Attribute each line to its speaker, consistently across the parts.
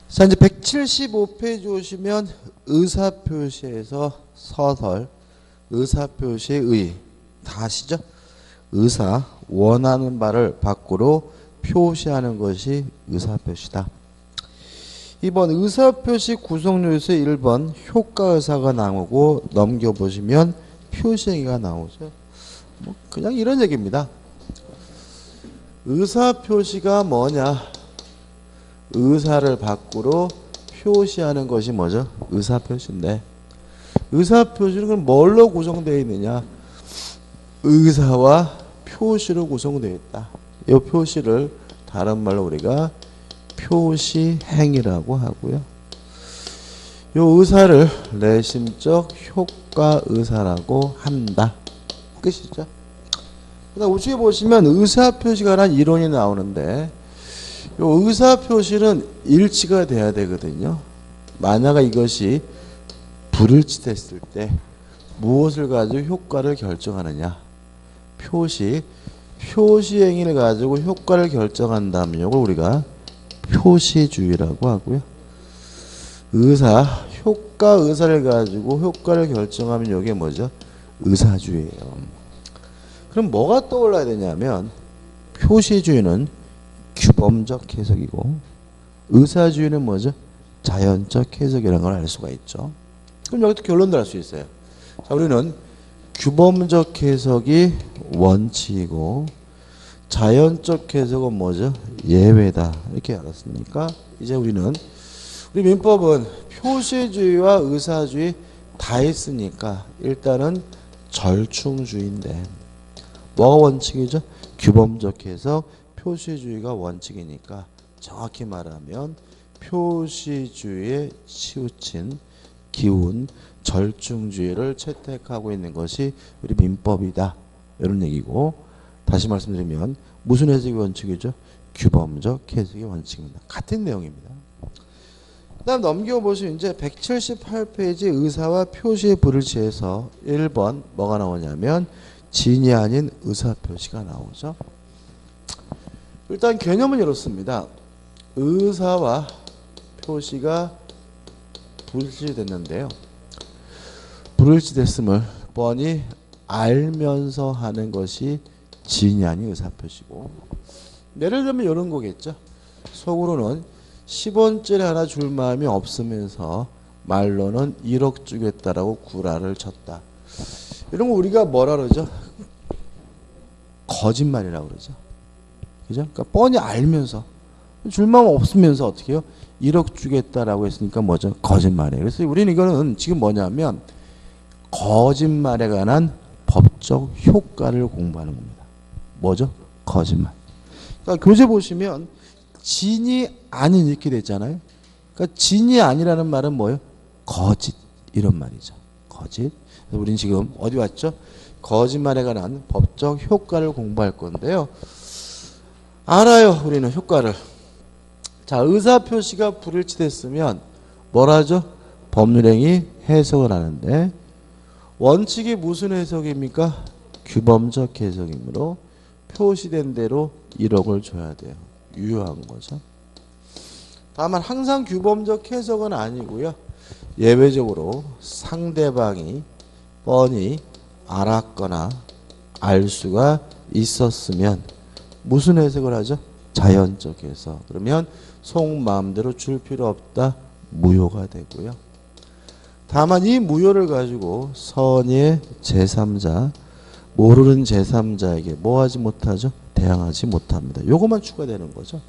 Speaker 1: 자, 이제 175페이지 오시면 의사표시에서 서설, 의사표시의 의. 다 아시죠? 의사, 원하는 바를 밖으로 표시하는 것이 의사표시다. 2번 의사표시 구성요에서 1번 효과의사가 나오고 넘겨보시면 표시행위가 나오죠. 뭐 그냥 이런 얘기입니다. 의사표시가 뭐냐? 의사를 밖으로 표시하는 것이 뭐죠? 의사표시인데, 의사표시는 뭘로 구성되어 있느냐? 의사와 표시로 구성되어 있다. 이 표시를 다른 말로 우리가 표시행위라고 하고요. 이 의사를 내심적 효과의사라고 한다. 끝이죠. 그다음 우측에 보시면 의사표시가라는 이론이 나오는데, 이 의사표시는 일치가 돼야 되거든요. 만약 이것이 불일치됐을 때 무엇을 가지고 효과를 결정하느냐? 표시행위를 가지고 효과를 결정한다면 이걸 우리가 표시주의라고 하고요. 효과의사를 가지고 효과를 결정하면 이게 뭐죠? 의사주의예요. 그럼 뭐가 떠올라야 되냐면, 표시주의는 규범적 해석이고 의사주의는 뭐죠? 자연적 해석이라는 걸 알 수가 있죠. 그럼 여기서 결론도 알 수 있어요. 자, 우리는 규범적 해석이 원칙이고 자연적 해석은 뭐죠? 예외다. 이렇게 알았으니까 이제 우리 민법은 표시주의와 의사주의 다 했으니까 일단은 절충주의인데, 뭐가 원칙이죠? 규범적 해석, 표시주의가 원칙이니까 정확히 말하면 표시주의에 치우친 기운 절충주의를 채택하고 있는 것이 우리 민법이다. 이런 얘기고, 다시 말씀드리면 무슨 해석이 원칙이죠? 규범적 해석이 원칙입니다. 같은 내용입니다. 그 다음 넘겨보시면 이제 178페이지 의사와 표시의 불일치에서 1번 뭐가 나오냐면 진이 아닌 의사표시가 나오죠. 일단 개념은 이렇습니다. 의사와 표시가 불일치됐는데요. 불일치됐음을 뻔히 알면서 하는 것이 진이 아닌 의사표시고, 예를 들면 이런 거겠죠. 속으로는 10원짜리 하나 줄 마음이 없으면서 말로는 1억 주겠다라고 구라를 쳤다. 이런 거 우리가 뭐라 그러죠? 거짓말이라고 그러죠. 그죠? 그러니까 뻔히 알면서 줄 마음 없으면서 어떻게 해요? 1억 주겠다라고 했으니까 뭐죠? 거짓말이에요. 그래서 우리는 이거는 지금 뭐냐면 거짓말에 관한 법적 효과를 공부하는 겁니다. 뭐죠? 거짓말. 그러니까 교재 보시면 진이 아닌 이렇게 됐잖아요. 그러니까 진이 아니라는 말은 뭐예요? 거짓, 이런 말이죠. 거짓. 그래서 우리는 지금 어디 왔죠? 거짓말에 관한 법적 효과를 공부할 건데요. 알아요, 우리는 효과를. 자, 의사표시가 불일치됐으면 뭐라죠? 법률행위 해석을 하는데, 원칙이 무슨 해석입니까? 규범적 해석이므로 표시된 대로 1억을 줘야 돼요. 유효한 거죠. 다만 항상 규범적 해석은 아니고요. 예외적으로 상대방이 뻔히 알았거나 알 수가 있었으면 무슨 해석을 하죠? 자연적 해석. 그러면 속마음대로 줄 필요 없다. 무효가 되고요. 다만 이 무효를 가지고 선의 제3자, 모르는 제3자에게 뭐 하지 못하죠? 대항하지 못합니다. 요것만 추가되는 거죠.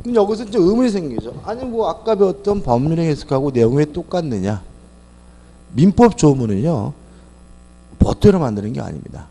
Speaker 1: 그럼 여기서 이제 의문이 생기죠. 아니 뭐 아까 배웠던 법률행 해석하고 내용이 왜 똑같느냐? 민법 조문은요, 멋대로 만드는 게 아닙니다.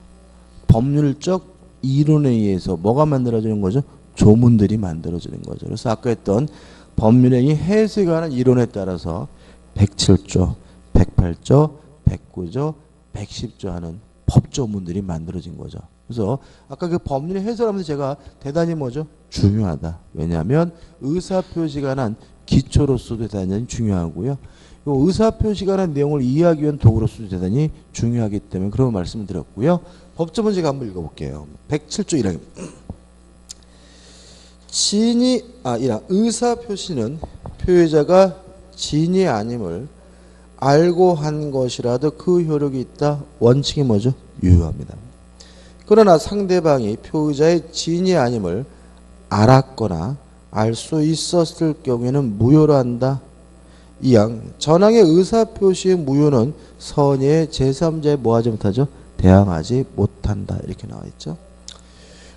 Speaker 1: 법률적 이론에 의해서 뭐가 만들어지는 거죠? 조문들이 만들어지는 거죠. 그래서 아까 했던 법률행위 해석에 관한 이론에 따라서 107조, 108조, 109조, 110조 하는 법조문들이 만들어진 거죠. 그래서 아까 그 법률 해설하면서 제가 대단히 뭐죠? 중요하다. 왜냐하면 의사표시가 난 기초로서도 대단히 중요하고요. 이 의사표시가 난 내용을 이해하기 위한 도구로서도 대단히 중요하기 때문에 그런 말씀을 드렸고요. 법조문 제가 한번 읽어볼게요. 107조 1항입니다. 진이 1항 의사표시는 표의자가 진이 아님을 알고 한 것이라도 그 효력이 있다. 원칙이 뭐죠? 유효합니다. 그러나 상대방이 표의자의 진이 아님을 알았거나 알 수 있었을 경우에는 무효로 한다. 이양 전항의 의사표시의 무효는 선의의 제3자에 뭐하지 못하죠? 대항하지 못한다. 이렇게 나와 있죠.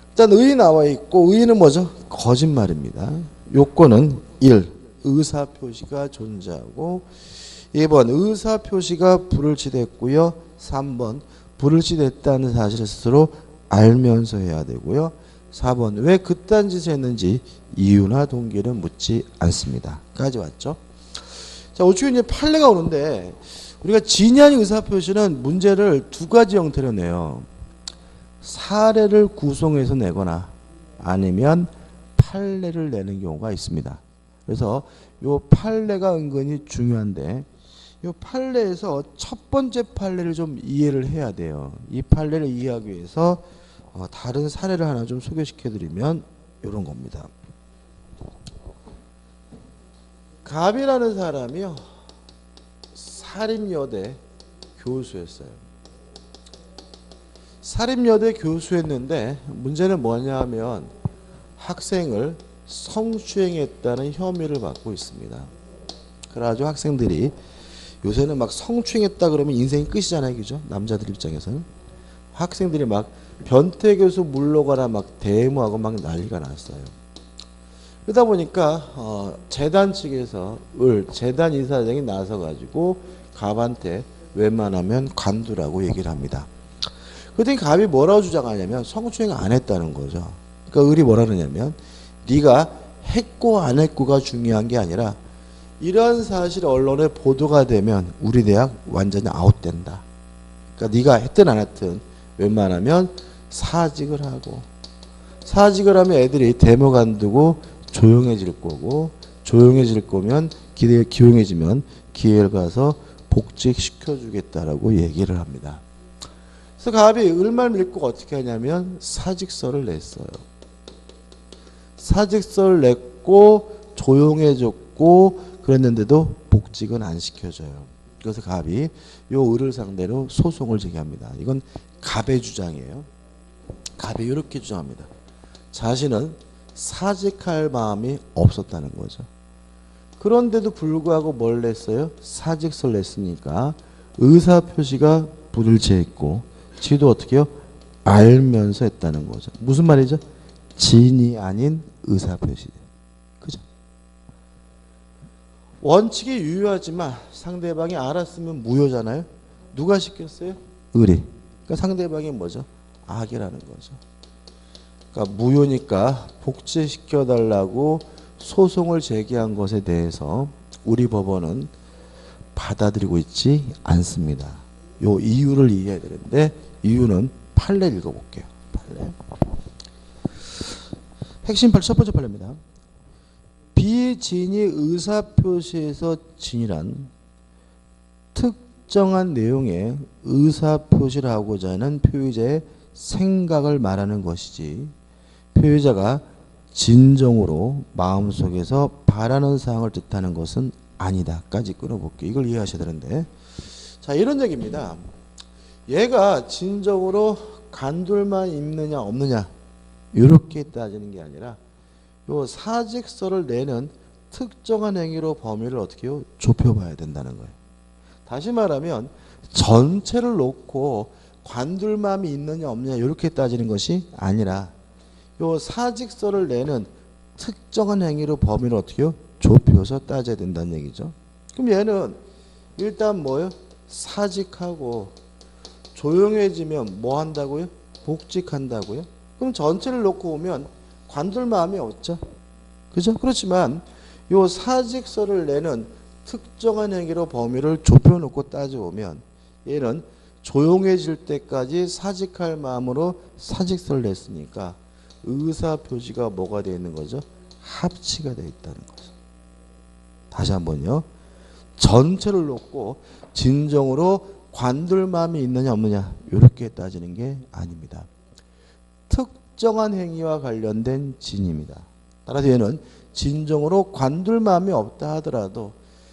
Speaker 1: 일단 의의 나와 있고 의의는 뭐죠? 거짓말입니다. 요건은 1. 의사표시가 존재하고 2번 의사표시가 불일치됐고요. 3번 불일치됐다는 사실을 스스로 알면서 해야 되고요. 4번 왜 그딴 짓을 했는지 이유나 동기는 묻지 않습니다. 까지 왔죠? 자, 우측에 이제 판례가 오는데 우리가 진이 아닌 의사표시는 문제를 두 가지 형태로 내요. 사례를 구성해서 내거나 아니면 판례를 내는 경우가 있습니다. 그래서 요 판례가 은근히 중요한데 요 판례에서 첫 번째 판례를 좀 이해를 해야 돼요. 이 판례를 이해하기 위해서 다른 사례를 하나 좀 소개시켜 드리면 이런 겁니다. 갑이라는 사람이요. 사립여대 교수였어요. 사립여대 교수였는데 문제는 뭐냐 하면 학생을 성추행했다는 혐의를 받고 있습니다. 그래가지고 학생들이 요새는 막 성추행했다 그러면 인생이 끝이잖아요. 그죠? 남자들 입장에서는. 학생들이 막 변태 교수 물러가라 막 데모하고 막 난리가 났어요. 그러다 보니까 재단 측에서 재단 이사장이 나서가지고 갑한테 웬만하면 관두라고 얘기를 합니다. 그랬더니 갑이 뭐라고 주장하냐면 성추행 안 했다는 거죠. 그러니까 을이 뭐라 그러냐면 네가 했고 안 했고가 중요한 게 아니라 이러한 사실이 언론에 보도가 되면 우리 대학 완전히 아웃된다. 그러니까 네가 했든 안 했든 웬만하면 사직을 하고 사직을 하면 애들이 데모 간두고 조용해질 거고 조용해질 거면 기용해지면 기회를 가서 복직시켜주겠다라고 얘기를 합니다. 그래서 갑이 을말 믿고 어떻게 하냐면 사직서를 냈어요. 사직서를 냈고 조용해졌고 그랬는데도 복직은 안 시켜줘요. 그래서 갑이 요 을을 상대로 소송을 제기합니다. 이건 갑의 주장이에요. 갑이 이렇게 주장합니다. 자신은 사직할 마음이 없었다는 거죠. 그런데도 불구하고 뭘 냈어요? 사직서를 냈으니까 의사표시가 불일치했고 지도 어떻게 해요? 알면서 했다는 거죠. 무슨 말이죠? 진이 아닌 의사표시. 그죠? 원칙이 유효하지만 상대방이 알았으면 무효잖아요. 누가 시켰어요? 을이. 그러니까 상대방이 뭐죠? 악이라는 거죠. 그러니까 무효니까 복제시켜달라고 소송을 제기한 것에 대해서 우리 법원은 받아들이고 있지 않습니다. 요 이유를 이해해야 되는데 이유는 판례 읽어볼게요. 판례. 핵심 첫 번째 판례입니다. 비진이 의사표시에서 진이란 특정한 내용의 의사표시를 하고자 하는 표의자의 생각을 말하는 것이지 표의자가 진정으로 마음속에서 바라는 사항을 뜻하는 것은 아니다까지 끊어볼게요. 이걸 이해하셔야 되는데 자 이런 얘기입니다. 얘가 진정으로 간둘만 있느냐 없느냐 이렇게 따지는 게 아니라 요 사직서를 내는 특정한 행위로 범위를 어떻게 해요? 좁혀봐야 된다는 거예요. 다시 말하면 전체를 놓고 관둘맘이 있느냐 없느냐 이렇게 따지는 것이 아니라 요 사직서를 내는 특정한 행위로 범위를 어떻게 해요? 좁혀서 따져야 된다는 얘기죠. 그럼 얘는 일단 뭐예요? 사직하고 조용해지면 뭐 한다고요? 복직한다고요? 그럼 전체를 놓고 보면 관둘 마음이 없죠. 그죠? 그렇지만 요 사직서를 내는 특정한 행위로 범위를 좁혀놓고 따져보면 얘는 조용해질 때까지 사직할 마음으로 사직서를 냈으니까 의사표시가 뭐가 되어 있는 거죠? 합치가 되어 있다는 거죠. 다시 한번요. 전체를 놓고 진정으로 관둘 마음이 있느냐 없느냐 이렇게 따지는 게 아닙니다. 특정한 행위와 관련된 진입니다. 따라서 얘는 진정으로 관둘 마음이 없다 하더라도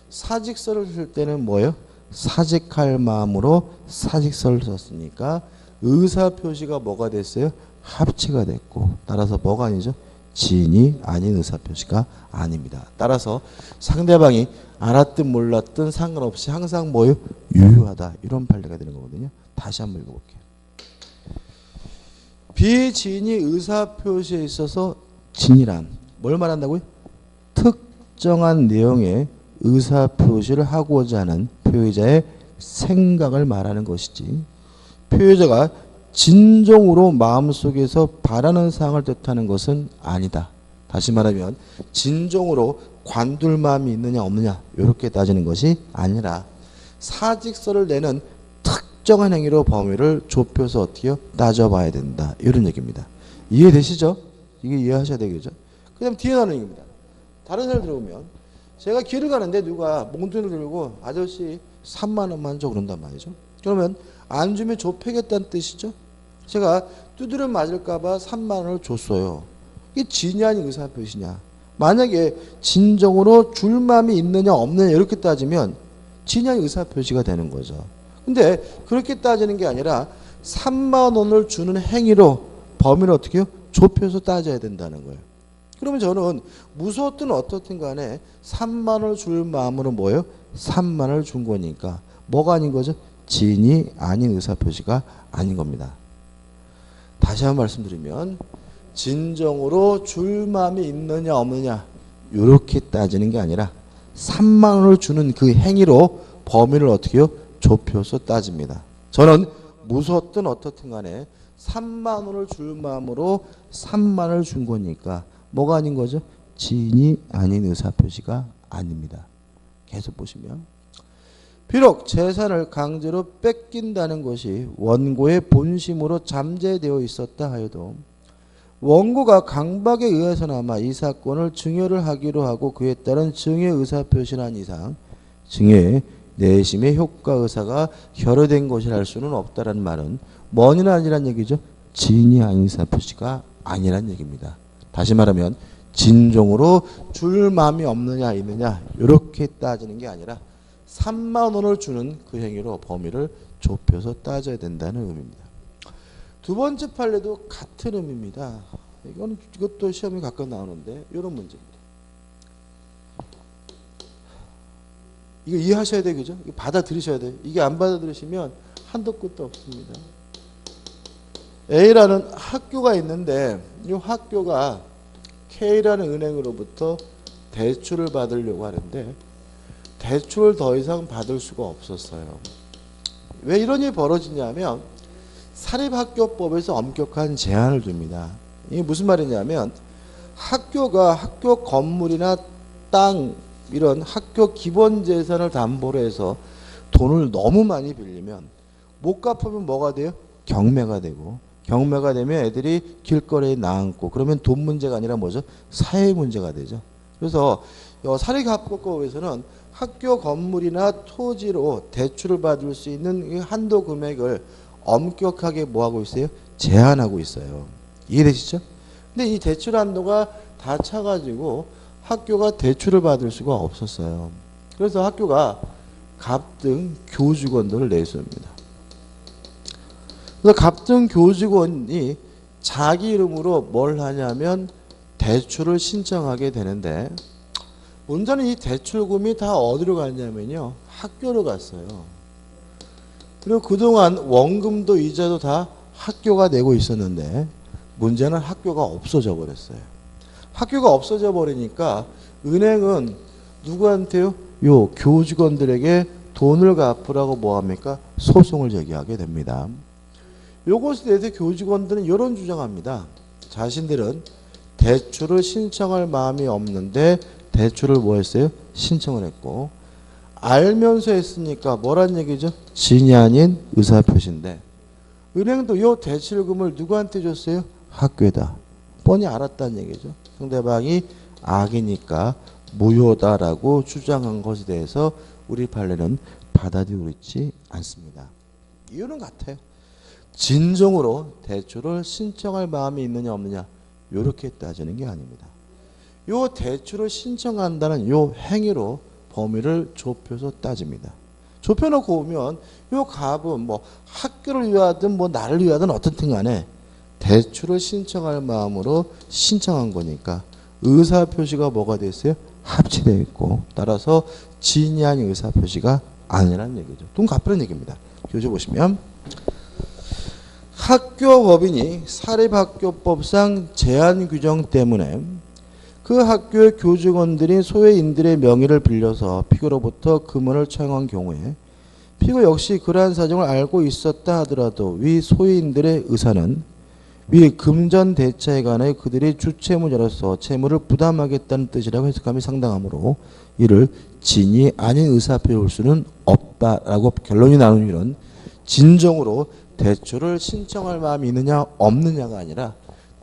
Speaker 1: 사직서를 쓸 때는 뭐예요? 사직할 마음으로 사직서를 썼으니까 의사표시가 뭐가 됐어요? 합치가 됐고, 따라서 뭐가 아니죠? 지인이 아닌 의사표시가 아닙니다. 따라서 상대방이 알았든 몰랐든 상관없이 항상 뭐예요? 유효하다. 이런 판례가 되는 거거든요. 다시 한번 읽어볼게요. 비지인이 의사표시에 있어서 진이란 뭘 말한다고요? 특정한 내용의 의사표시를 하고자 하는 표의자의 생각을 말하는 것이지, 표의자가 진정으로 마음속에서 바라는 사항을 뜻하는 것은 아니다. 다시 말하면 진정으로 관둘 마음이 있느냐 없느냐 이렇게 따지는 것이 아니라 사직서를 내는 특정한 행위로 범위를 좁혀서 어떻게 따져봐야 된다. 이런 얘기입니다. 이해되시죠? 이게 이해하셔야 되겠죠? 그 다음 뒤에 나오는 얘기입니다. 다른 사람 들어보면 제가 길을 가는데 누가 몽둥이를 들고 아저씨 3만 원만 줘 그런단 말이죠. 그러면 안 주면 좁히겠다는 뜻이죠. 제가 두드려 맞을까 봐 3만 원을 줬어요. 이게 진이 아닌 의사표시냐. 만약에 진정으로 줄 마음이 있느냐 없느냐 이렇게 따지면 진이 아닌 의사표시가 되는 거죠. 근데 그렇게 따지는 게 아니라 3만 원을 주는 행위로 범위를 어떻게 해요? 좁혀서 따져야 된다는 거예요. 그러면 저는 무서웠든 어떻든 간에 3만 원을 줄 마음으로 뭐예요? 3만 원을 준 거니까 뭐가 아닌 거죠? 진이 아닌 의사표시가 아닌 겁니다. 다시 한번 말씀드리면 진정으로 줄 마음이 있느냐 없느냐 이렇게 따지는 게 아니라 3만 원을 주는 그 행위로 범위를 어떻게 해요? 좁혀서 따집니다. 저는 무서웠든 어떻든 간에 3만 원을 줄 마음으로 3만 원을 준 거니까 뭐가 아닌 거죠? 진이 아닌 의사표시가 아닙니다. 계속 보시면 비록 재산을 강제로 뺏긴다는 것이 원고의 본심으로 잠재되어 있었다 하여도 원고가 강박에 의해서나마 이 사건을 증여를 하기로 하고 그에 따른 증여 의사표시를 한 이상 증여의 내심의 효과 의사가 결여된 것이라 할 수는 없다라는 말은 뭐니나 아니란 얘기죠. 진이 아닌 의사표시가 아니란 얘기입니다. 다시 말하면 진정으로 줄 마음이 없느냐 있느냐 이렇게 따지는 게 아니라 3만 원을 주는 그 행위로 범위를 좁혀서 따져야 된다는 의미입니다. 두 번째 판례도 같은 의미입니다. 이것도 시험에 가끔 나오는데 이런 문제입니다. 이거 이해하셔야 돼요. 그죠? 이거 받아들이셔야 돼요. 이게 안 받아들이시면 한도 끝도 없습니다. A라는 학교가 있는데 이 학교가 K라는 은행으로부터 대출을 받으려고 하는데 대출을 더 이상 받을 수가 없었어요. 왜 이런 일이 벌어지냐면 사립학교법에서 엄격한 제한을 둡니다. 이게 무슨 말이냐면 학교가 학교 건물이나 땅 이런 학교 기본 재산을 담보로 해서 돈을 너무 많이 빌리면 못 갚으면 뭐가 돼요? 경매가 되고 경매가 되면 애들이 길거리에 나앉고 그러면 돈 문제가 아니라 뭐죠? 사회 문제가 되죠. 그래서 사립학교법에서는 학교 건물이나 토지로 대출을 받을 수 있는 한도 금액을 엄격하게 뭐하고 있어요? 제한하고 있어요. 이해되시죠? 근데 이 대출 한도가 다 차가지고 학교가 대출을 받을 수가 없었어요. 그래서 학교가 갑등 교직원들을 내세웁니다. 그래서 갑등 교직원이 자기 이름으로 뭘 하냐면 대출을 신청하게 되는데 문제는 이 대출금이 다 어디로 갔냐면요. 학교로 갔어요. 그리고 그동안 원금도 이자도 다 학교가 내고 있었는데 문제는 학교가 없어져 버렸어요. 학교가 없어져 버리니까 은행은 누구한테요? 요 교직원들에게 돈을 갚으라고 뭐합니까? 소송을 제기하게 됩니다. 요것에 대해서 교직원들은 이런 주장합니다. 자신들은 대출을 신청할 마음이 없는데 대출을 뭐 했어요? 신청을 했고 알면서 했으니까 뭐란 얘기죠? 진이 아닌 의사표시인데 은행도 요 대출금을 누구한테 줬어요? 학교에다. 뻔히 알았다는 얘기죠. 상대방이 악이니까 무효다라고 주장한 것에 대해서 우리 판례는 받아들이고 있지 않습니다. 이유는 같아요. 진정으로 대출을 신청할 마음이 있느냐 없느냐 이렇게 따지는 게 아닙니다. 요 대출을 신청한다는 요 행위로 범위를 좁혀서 따집니다. 좁혀놓고 오면 요 값은 뭐 학교를 위하든 뭐 나를 위하든 어떻든 간에 대출을 신청할 마음으로 신청한 거니까 의사표시가 뭐가 됐어요? 합치되어 있고 따라서 진이 아닌 의사표시가 아니라는 얘기죠. 돈 갚으라는 얘기입니다. 교재 보시면 학교법인이 사립학교법상 제한 규정 때문에 그 학교의 교직원들이 소외인들의 명의를 빌려서 피고로부터 금원을 청한 경우에 피고 역시 그러한 사정을 알고 있었다 하더라도 위 소외인들의 의사는 위 금전 대차에 관해 그들이 주채무자로서 채무를 부담하겠다는 뜻이라고 해석함이 상당하므로 이를 진이 아닌 의사표시를 볼 수는 없다라고 결론이 나오는 일은 진정으로 대출을 신청할 마음이 있느냐 없느냐가 아니라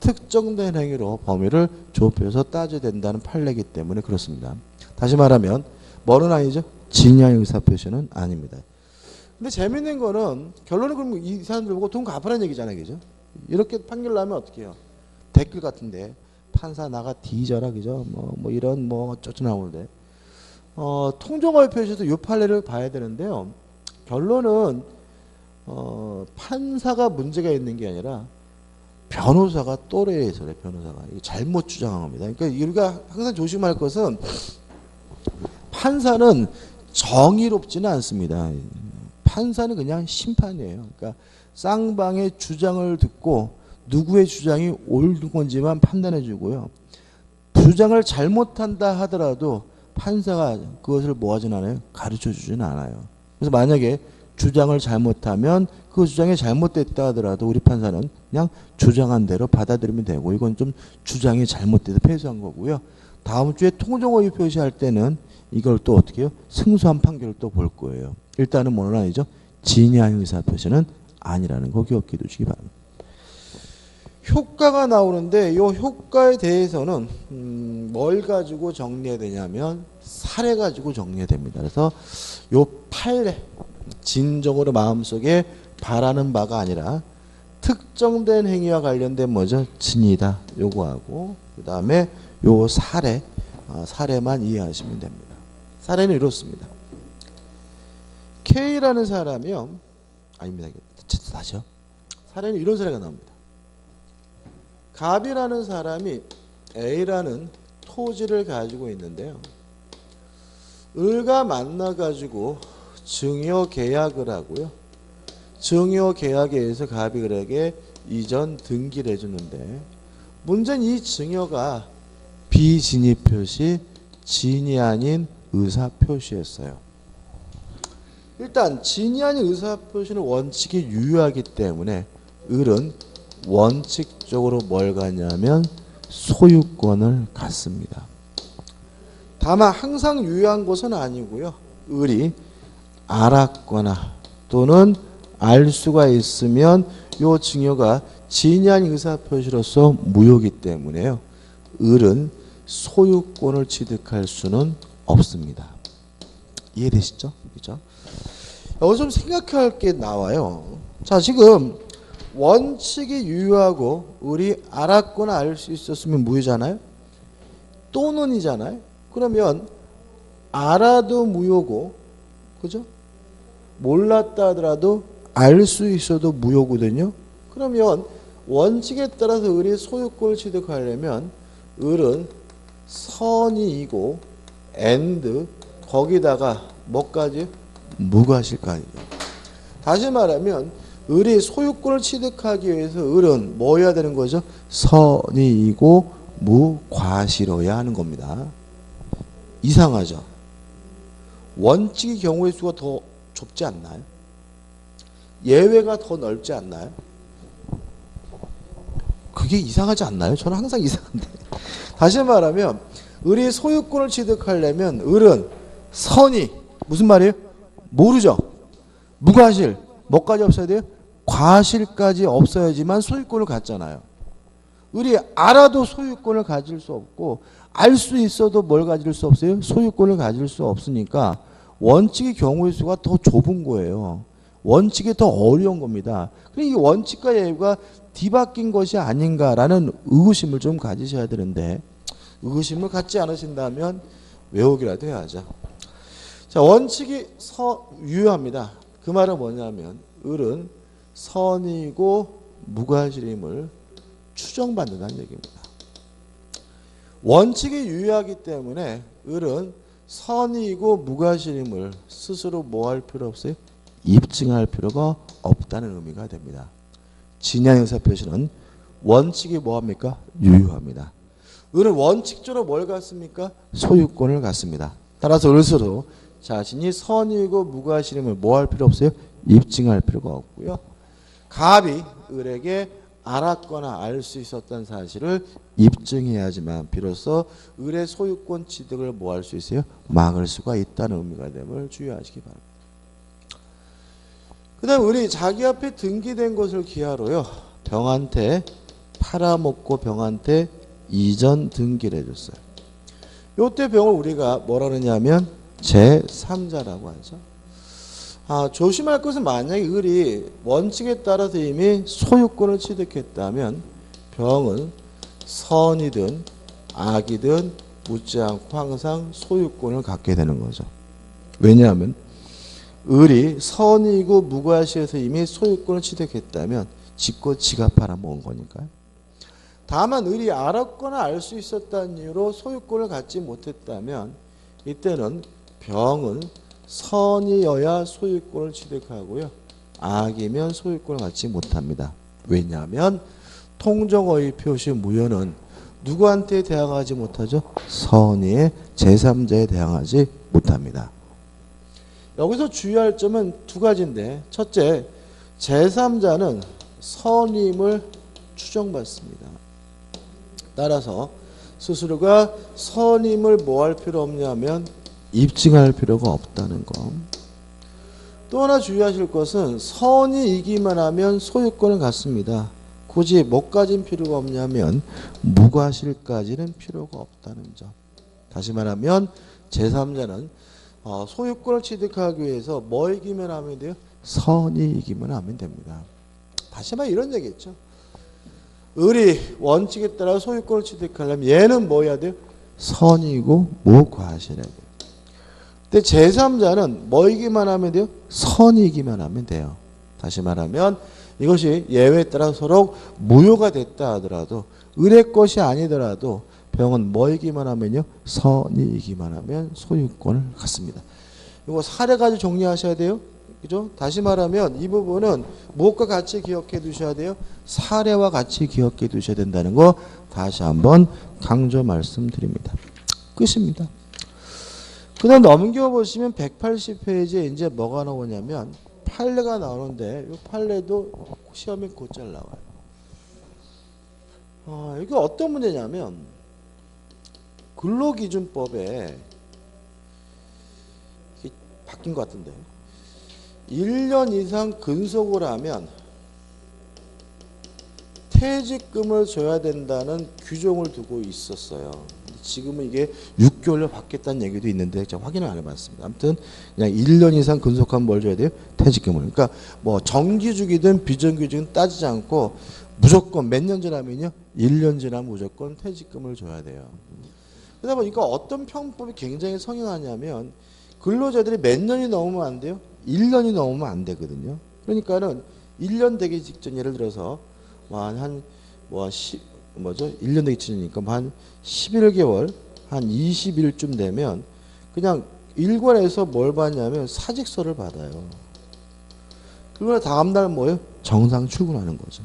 Speaker 1: 특정된 행위로 범위를 좁혀서 따져야 된다는 판례이기 때문에 그렇습니다. 다시 말하면 뭐는 아니죠? 진이 아닌 의사표시는 아닙니다. 근데 재밌는 거는 결론은 그럼 이 사람들 보고 돈 갚으라는 얘기잖아요. 그죠? 이렇게 판결 나면 어떻게 해요? 댓글 같은데 판사 나가 뒤져라. 그죠? 뭐 이런 뭐 어쩌고 나오는데 통정어의 표시도 이 판례를 봐야 되는데요. 결론은 판사가 문제가 있는 게 아니라 변호사가 또래에서 그래. 변호사가 잘못 주장한 겁니다. 그러니까 우리가 항상 조심할 것은 판사는 정의롭지는 않습니다. 판사는 그냥 심판이에요. 그러니까 쌍방의 주장을 듣고 누구의 주장이 옳은 건지만 판단해 주고요. 주장을 잘못한다 하더라도 판사가 그것을 뭐 하진 않아요? 가르쳐 주지는 않아요. 그래서 만약에 주장을 잘못하면 그 주장이 잘못됐다 하더라도 우리 판사는 그냥 주장한 대로 받아들이면 되고 이건 좀 주장이 잘못돼서 패소한 거고요. 다음 주에 통정호의 표시할 때는 이걸 또 어떻게 해요? 승소한 판결을 또 볼 거예요. 일단은 뭐는 아니죠? 진이 아닌 의사표시는 아니라는 거 기억해 두시기 바랍니다. 효과가 나오는데 이 효과에 대해서는 뭘 가지고 정리해야 되냐면 사례 가지고 정리해야 됩니다. 그래서 요 판례 진정으로 마음속에 바라는 바가 아니라 특정된 행위와 관련된 뭐죠? 진이다. 요거하고 그 다음에 요 사례만 이해하시면 됩니다. 사례는 이렇습니다. K라는 사람이요. 아닙니다. 다시요. 사례는 이런 사례가 나옵니다. 갑이라는 사람이 A라는 토지를 가지고 있는데요. 을과 만나가지고 증여 계약을 하고요. 증여 계약에 의해서 갑이 을에게 이전 등기를 해주는데 문제는 이 증여가 비진의 표시, 진이 아닌 의사 표시였어요. 일단 진이 아닌 의사 표시는 원칙이 유효하기 때문에 을은 원칙적으로 뭘 갖냐면 소유권을 갖습니다. 다만 항상 유효한 것은 아니고요. 을이 알았거나 또는 알 수가 있으면 요 증여가 진이 아닌 의사 표시로서 무효이기 때문에요. 을은 소유권을 취득할 수는 없습니다. 이해되시죠? 그죠? 여기서 좀 생각할 게 나와요. 자, 지금 원칙이 유효하고 을이 알았거나 알 수 있었으면 무효잖아요. 또는이잖아요. 그러면 알아도 무효고, 그죠? 몰랐다 하더라도 알 수 있어도 무효거든요. 그러면 원칙에 따라서 을이 소유권을 취득하려면 을은 선이이고 and 거기다가 뭐까지? 무과실까지. 다시 말하면 을이 소유권을 취득하기 위해서 을은 뭐 해야 되는 거죠? 선이이고 무과실어야 하는 겁니다. 이상하죠? 원칙의 경우의 수가 더 좁지 않나요? 예외가 더 넓지 않나요? 그게 이상하지 않나요? 저는 항상 이상한데. 다시 말하면 을이 소유권을 취득하려면 을은 선이 무슨 말이에요? 모르죠. 무과실 뭐까지 없어야 돼요? 과실까지 없어야지만 소유권을 갖잖아요. 을이 알아도 소유권을 가질 수 없고 알 수 있어도 뭘 가질 수 없어요? 소유권을 가질 수 없으니까 원칙의 경우의 수가 더 좁은 거예요. 원칙이 더 어려운 겁니다. 그러니까 이 원칙과 예외가 뒤바뀐 것이 아닌가라는 의구심을 좀 가지셔야 되는데 의심을 갖지 않으신다면 외우기라도 해야죠. 자, 원칙이 유효합니다. 그 말은 뭐냐면 을은 선이고 무과실임을 추정받는다는 얘기입니다. 원칙이 유효하기 때문에 을은 선이고 무과실임을 스스로 뭐 할 필요 없어요? 입증할 필요가 없다는 의미가 됩니다. 진양 의사표시는 원칙이 뭐합니까? 유효합니다. 을은 원칙적으로 뭘 갖습니까? 소유권을 갖습니다. 따라서 을수로 자신이 선이고 무과실임을 뭐 할 필요 없어요? 입증할 필요가 없고요. 갑이 을에게 알았거나 알 수 있었던 사실을 입증해야지만 비로소 을의 소유권 취득을 뭐 할 수 있어요? 막을 수가 있다는 의미가 됨을 주의하시기 바랍니다. 그 다음 을이 자기 앞에 등기된 것을 기하로요. 병한테 팔아먹고 병한테 이전 등기를 해줬어요. 요때 병을 우리가 뭐라 그러냐면 제3자라고 하죠. 조심할 것은 만약에 을이 원칙에 따라서 이미 소유권을 취득했다면 병은 선이든 악이든 묻지 않고 항상 소유권을 갖게 되는 거죠. 왜냐하면 을이 선이고 무과시에서 이미 소유권을 취득했다면 짓고 지가 팔아먹은 거니까요. 다만 을이 알았거나 알 수 있었다는 이유로 소유권을 갖지 못했다면 이때는 병은 선이어야 소유권을 취득하고요. 악이면 소유권을 갖지 못합니다. 왜냐하면 통정어의 표시 무효는 누구한테 대항하지 못하죠? 선의의 제3자에 대항하지 못합니다. 여기서 주의할 점은 두 가지인데, 첫째, 제3자는 선임을 추정받습니다. 따라서 스스로가 선임을 뭐 할 필요 없냐면 입증할 필요가 없다는 것. 또 하나 주의하실 것은 선이 이기만 하면 소유권을 갖습니다. 굳이 못 가진 필요가 없냐면 무과실까지는 필요가 없다는 점. 다시 말하면 제3자는 소유권을 취득하기 위해서 뭐 이기면 하면 돼요? 선이 이기면 하면 됩니다. 다시 말해 이런 얘기겠죠. 을이 원칙에 따라 소유권을 취득하려면 얘는 뭐 해야 돼요? 선이고 무과실해야 돼요. 근데 제3자는 뭐 이기만 하면 돼요? 선이 이기만 하면 돼요. 다시 말하면 이것이 예외에 따라 서로 무효가 됐다 하더라도 을의 것이 아니더라도 병은 뭐 이기만 하면요? 선이 이기만 하면 소유권을 갖습니다. 이거 사례 가지고 정리하셔야 돼요. 그죠? 다시 말하면 이 부분은 무엇과 같이 기억해 두셔야 돼요? 사례와 같이 기억해 두셔야 된다는 거 다시 한번 강조 말씀드립니다. 끝입니다. 그 다음 넘겨보시면 180페이지에 이제 뭐가 나오냐면 판례가 나오는데 이 판례도 시험에 곧잘 나와요. 이게 어떤 문제냐면 근로기준법에 바뀐 것 같은데 1년 이상 근속을 하면 퇴직금을 줘야 된다는 규정을 두고 있었어요. 지금은 이게 6개월로 바뀌었다는 얘기도 있는데 제가 확인을 안 해봤습니다. 아무튼 그냥 1년 이상 근속하면 뭘 줘야 돼요? 퇴직금을. 그러니까 뭐 정규직이든 비정규직은 따지지 않고 무조건 몇 년 지나면요? 1년 지나면 무조건 퇴직금을 줘야 돼요. 그러다 보니까 어떤 편법이 굉장히 성행하냐면 근로자들이 몇 년이 넘으면 안 돼요? 1년이 넘으면 안 되거든요. 그러니까는 1년 되기 직전 예를 들어서 한 1년 되기 직전이니까 한 11개월 한 20일쯤 되면 그냥 일관해서 뭘 받냐면 사직서를 받아요. 그리고 다음 날 뭐예요? 정상 출근하는 거죠.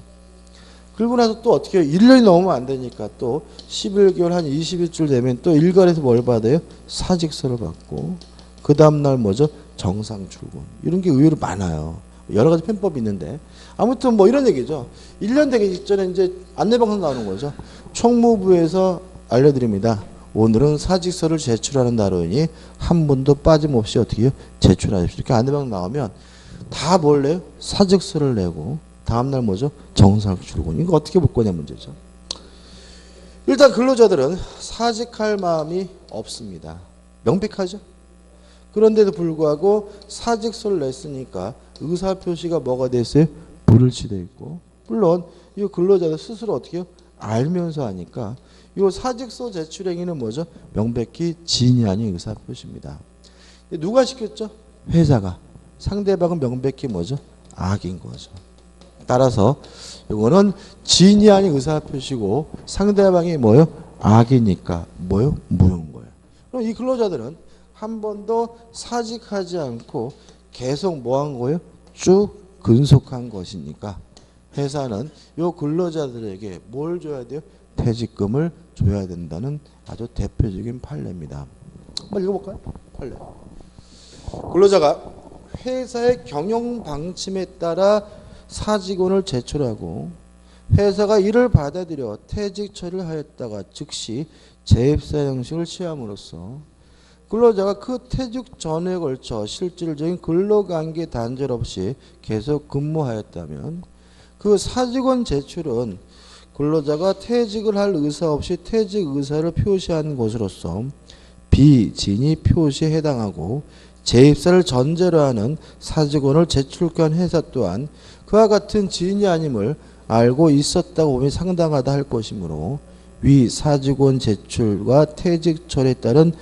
Speaker 1: 그리고 나서 또 어떻게 해요? 1년이 넘으면 안 되니까 또 11개월 한 20일쯤 되면 또 일괄해서 뭘 받아요? 사직서를 받고 그 다음 날 뭐죠? 정상 출근. 이런 게 의외로 많아요. 여러 가지 편법이 있는데 아무튼 뭐 이런 얘기죠. 1년 되기 직전에 이제 안내방송 나오는 거죠. 총무부에서 알려드립니다. 오늘은 사직서를 제출하는 날이니 한 분도 빠짐없이 어떻게 해요? 제출하십시오. 이렇게 안내방송 나오면 다 뭘 내요? 사직서를 내고 다음날 뭐죠? 정상 출근. 이거 어떻게 볼 거냐 문제죠. 일단 근로자들은 사직할 마음이 없습니다. 명백하죠? 그런데도 불구하고 사직서를 냈으니까 의사표시가 뭐가 됐어요? 불일치되어 있고 물론 이 근로자들 스스로 어떻게 해요? 알면서 하니까 이 사직서 제출 행위는 뭐죠? 명백히 진위 아닌 의사표시입니다. 누가 시켰죠? 회사가. 상대방은 명백히 뭐죠? 악인 거죠. 따라서 이거는 진위 아닌 의사표시고 상대방이 뭐요? 악이니까 뭐요? 무효인 거예요. 그럼 이 근로자들은 한 번도 사직하지 않고 계속 뭐 한 거예요? 쭉 근속한 것이니까 회사는 이 근로자들에게 뭘 줘야 돼요? 퇴직금을 줘야 된다는 아주 대표적인 판례입니다. 한번 읽어볼까요? 판례. 근로자가 회사의 경영 방침에 따라 사직원을 제출하고 회사가 이를 받아들여 퇴직 처리를 하였다가 즉시 재입사 형식을 취함으로써 근로자가 그 퇴직 전후에 걸쳐 실질적인 근로관계 단절 없이 계속 근무하였다면 그 사직원 제출은 근로자가 퇴직을 할 의사 없이 퇴직 의사를 표시한 것으로서 비진위 표시에 해당하고 재입사를 전제로 하는 사직원을 제출한 회사 또한 그와 같은 진위 아님을 알고 있었다고 보면 상당하다 할 것이므로 위 사직원 제출과 퇴직 처리에 따른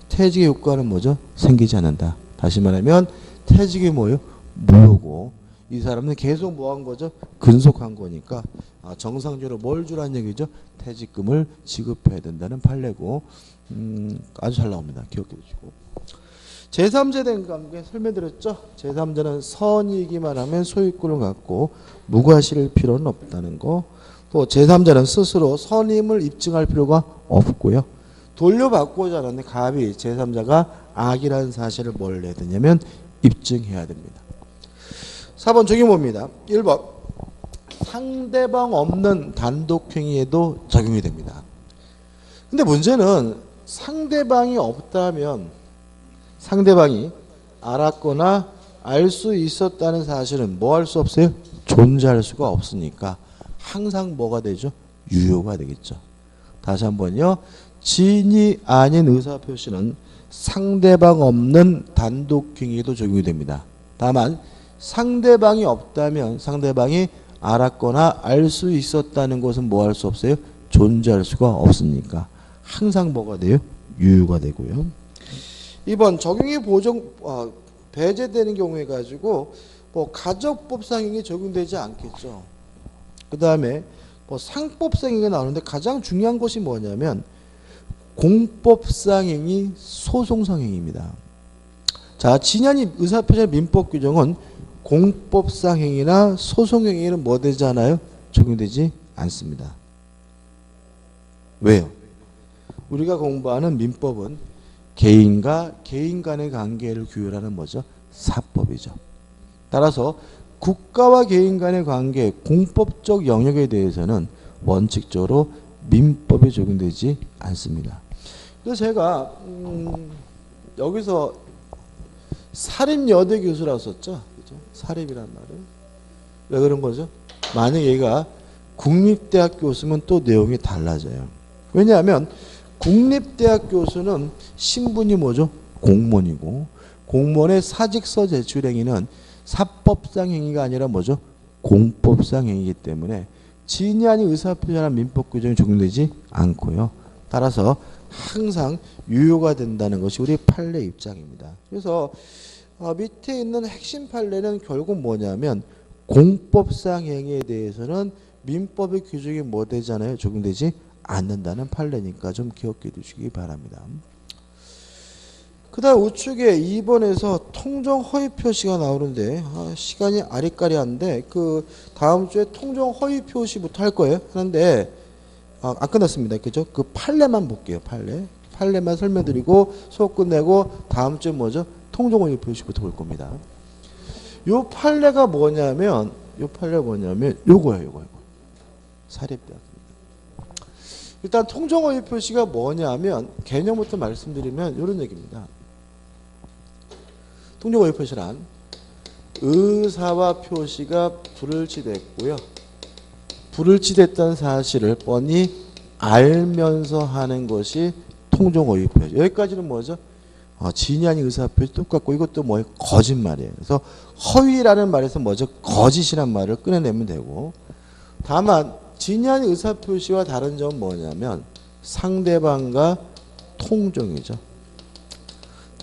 Speaker 1: 퇴직의 효과는 뭐죠? 생기지 않는다. 다시 말하면 퇴직이 뭐예요? 무효고 이 사람은 계속 뭐 한 거죠? 근속한 거니까 정상적으로 뭘 주라는 얘기죠? 퇴직금을 지급해야 된다는 판례고 아주 잘 나옵니다. 기억해 두시고. 제3제 된 관계 설명드렸죠? 제3자는 선이기만 하면 소유권을 갖고 무과실 필요는 없다는 거. 또 제3자는 스스로 선임을 입증할 필요가 없고요. 돌려받고자 하는데 갑이 제3자가 악이라는 사실을 뭘 해야 되냐면 입증해야 됩니다. 4번 적용봅니다. 1번 상대방 없는 단독행위에도 적용이 됩니다. 근데 문제는 상대방이 없다면 상대방이 알았거나 알 수 있었다는 사실은 뭐 할 수 없어요? 존재할 수가 없으니까 항상 뭐가 되죠? 유효가 되겠죠. 다시 한번요. 진위 아닌 의사표시는 상대방 없는 단독행위에도 적용이 됩니다. 다만 상대방이 없다면 상대방이 알았거나 알 수 있었다는 것은 뭐 할 수 없어요? 존재할 수가 없으니까 항상 뭐가 돼요? 유효가 되고요. 2번 적용이 배제되는 경우에 가지고 뭐 가적법상행위 적용되지 않겠죠. 그 다음에 뭐 상법상행위가 나오는데 가장 중요한 것이 뭐냐면 공법상행위, 소송상행위입니다. 자, 진위 의사표시 민법 규정은 공법상행위나 소송행위는 뭐 되지 않아요? 적용되지 않습니다. 왜요? 우리가 공부하는 민법은 개인과 개인 간의 관계를 규율하는 뭐죠? 사법이죠. 따라서 국가와 개인 간의 관계, 공법적 영역에 대해서는 원칙적으로 민법이 적용되지 않습니다. 그래서 제가 여기서 사립여대 교수라고 썼죠. 그죠? 사립이란 말은 왜 그런 거죠? 만약 얘가 국립대학 교수면 또 내용이 달라져요. 왜냐하면 국립대학 교수는 신분이 뭐죠? 공무원이고 공무원의 사직서 제출 행위는 사법상 행위가 아니라 뭐죠? 공법상 행위이기 때문에 진위 아닌 의사표시라는 민법 규정이 적용되지 않고요. 따라서 항상 유효가 된다는 것이 우리 판례 입장입니다. 그래서 밑에 있는 핵심 판례는 결국 뭐냐면 공법상 행위에 대해서는 민법의 규정이 뭐 되잖아요? 적용되지 않는다는 판례니까 좀 기억해 두시기 바랍니다. 그 다음 우측에 2번에서 통정 허위 표시가 나오는데 시간이 아리까리한데 그 다음 주에 통정 허위 표시부터 할 거예요. 그런데 안 끝났습니다. 그죠? 그 판례만 볼게요. 판례만 설명드리고 수업 끝내고 다음 주에 뭐죠? 통정 허위 표시부터 볼 겁니다. 요 판례가 뭐냐면 요거예요. 사립대학. 일단 통정 허위 표시가 뭐냐면 개념부터 말씀드리면 이런 얘기입니다. 통정 허위 표시란 의사와 표시가 불일치됐고요. 불일치됐다는 사실을 뻔히 알면서 하는 것이 통정 허위 표시. 여기까지는 뭐죠? 진위 아닌 의사 표시 똑같고 이것도 뭐예요? 거짓말이에요. 그래서 허위라는 말에서 뭐죠? 거짓이란 말을 꺼내내면 되고 다만 진위 아닌 의사 표시와 다른 점은 뭐냐면 상대방과 통종이죠.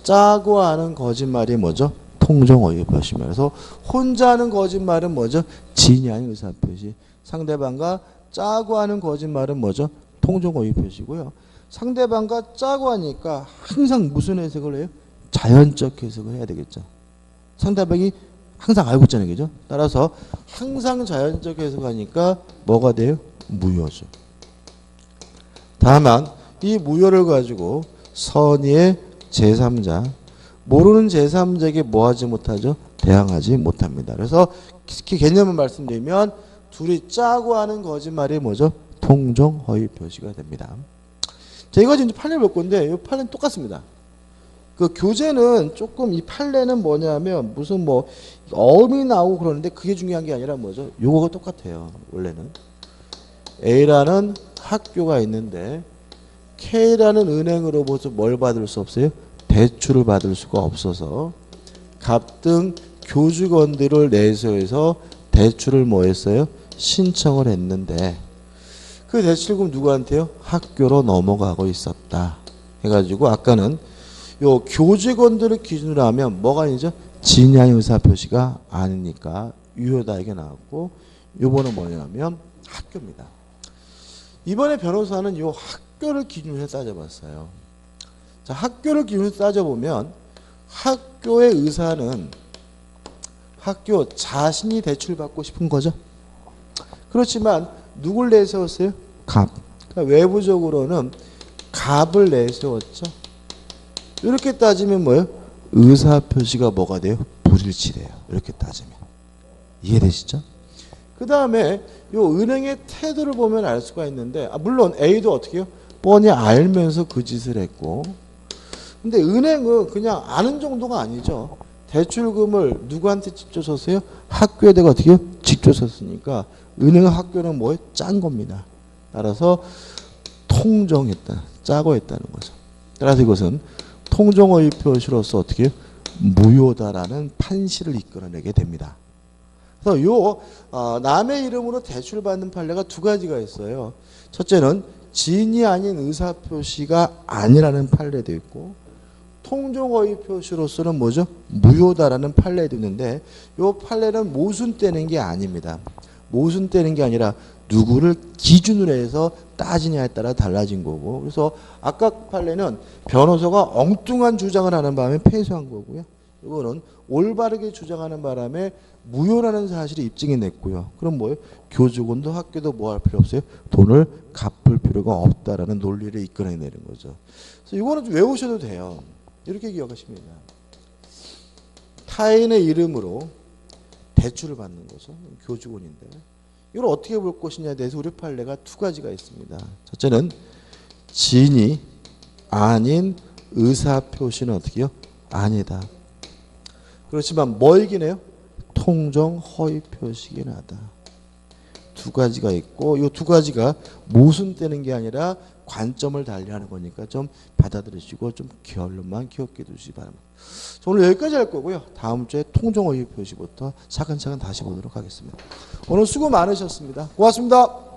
Speaker 1: 짜고 하는 거짓말이 뭐죠? 통종 어휘 표시입니다. 그래서 혼자 하는 거짓말은 뭐죠? 진이 아닌 의사표시. 상대방과 짜고 하는 거짓말은 뭐죠? 통종 어휘 표시고요. 상대방과 짜고 하니까 항상 무슨 해석을 해요? 자연적 해석을 해야 되겠죠. 상대방이 항상 알고 있잖아요. 그죠? 따라서 항상 자연적 해석하니까 뭐가 돼요? 무효죠. 다만 이 무효를 가지고 선의의 제3자, 모르는 제3자에게 뭐 하지 못하죠? 대항하지 못합니다. 그래서 개념을 말씀드리면 둘이 짜고 하는 거짓말이 뭐죠? 통종 허위 표시가 됩니다. 자, 이거 지금 판례 볼 건데 이 판례는 똑같습니다. 그 교재는 조금 이 판례는 뭐냐면 무슨 뭐 어음이 나오고 그러는데 그게 중요한 게 아니라 뭐죠? 요거가 똑같아요. 원래는 A라는 학교가 있는데 K라는 은행으로부터 뭘 받을 수 없어요? 대출을 받을 수가 없어서 갑등 교직원들을 내세워서 대출을 뭐 했어요? 신청을 했는데 그 대출금 누구한테요? 학교로 넘어가고 있었다. 해가지고 아까는 요 교직원들을 기준으로 하면 뭐가 아니죠? 진양의 의사표시가 아니니까 유효다 이게 나왔고 요번은 뭐냐면 학교입니다. 이번에 변호사는 요 학교를 기준으로 따져봤어요. 자, 학교를 기준으로 따져보면 학교의 의사는 학교 자신이 대출받고 싶은 거죠. 그렇지만 누굴 내세웠어요? 갑. 그러니까 외부적으로는 갑을 내세웠죠. 이렇게 따지면 뭐예요? 의사표시가 뭐가 돼요? 불일치돼요. 이렇게 따지면. 이해되시죠? 그 다음에 요 은행의 태도를 보면 알 수가 있는데 물론 A도 어떻게 해요? 뻔히 알면서 그 짓을 했고 근데 은행은 그냥 아는 정도가 아니죠. 대출금을 누구한테 직접 줬어요? 학교에다가 어떻게 해요? 직접 줬으니까 은행 학교는 뭐에 짠 겁니다. 따라서 통정했다. 짜고 했다는 거죠. 따라서 이것은 통정어휘 표시로서 어떻게 해요? 무효다라는 판시를 이끌어내게 됩니다. 그래서 요 남의 이름으로 대출받는 판례가 두 가지가 있어요. 첫째는 진이 아닌 의사표시가 아니라는 판례도 있고 통정어휘 표시로서는 뭐죠? 무효다라는 판례도 있는데 요 판례는 모순 떼는 게 아닙니다. 모순 떼는 게 아니라 누구를 기준으로 해서 따지냐에 따라 달라진 거고 그래서 아까 판례는 변호사가 엉뚱한 주장을 하는 바람에 패소한 거고요. 이거는 올바르게 주장하는 바람에 무효라는 사실이 입증이 됐고요. 그럼 뭐예요? 교직원도 학교도 뭐 할 필요 없어요? 돈을 갚을 필요가 없다라는 논리를 이끌어내는 거죠. 그래서 이거는 좀 외우셔도 돼요. 이렇게 기억하시면 됩니다. 타인의 이름으로 대출을 받는 거죠. 교직원인데. 이걸 어떻게 볼 것이냐에 대해서 우리 판례가 두 가지가 있습니다. 첫째는 진이 아닌 의사표시는 어떻게 해요? 아니다. 그렇지만 뭐이긴 해요? 통정 허위 표시긴 하다. 두 가지가 있고 이 두 가지가 모순 떼는 게 아니라 관점을 달리하는 거니까 좀 받아들이시고 좀 결론만 기억해 두시기 바랍니다. 오늘 여기까지 할 거고요. 다음 주에 통정 허위 표시부터 차근차근 다시 보도록 하겠습니다. 오늘 수고 많으셨습니다. 고맙습니다.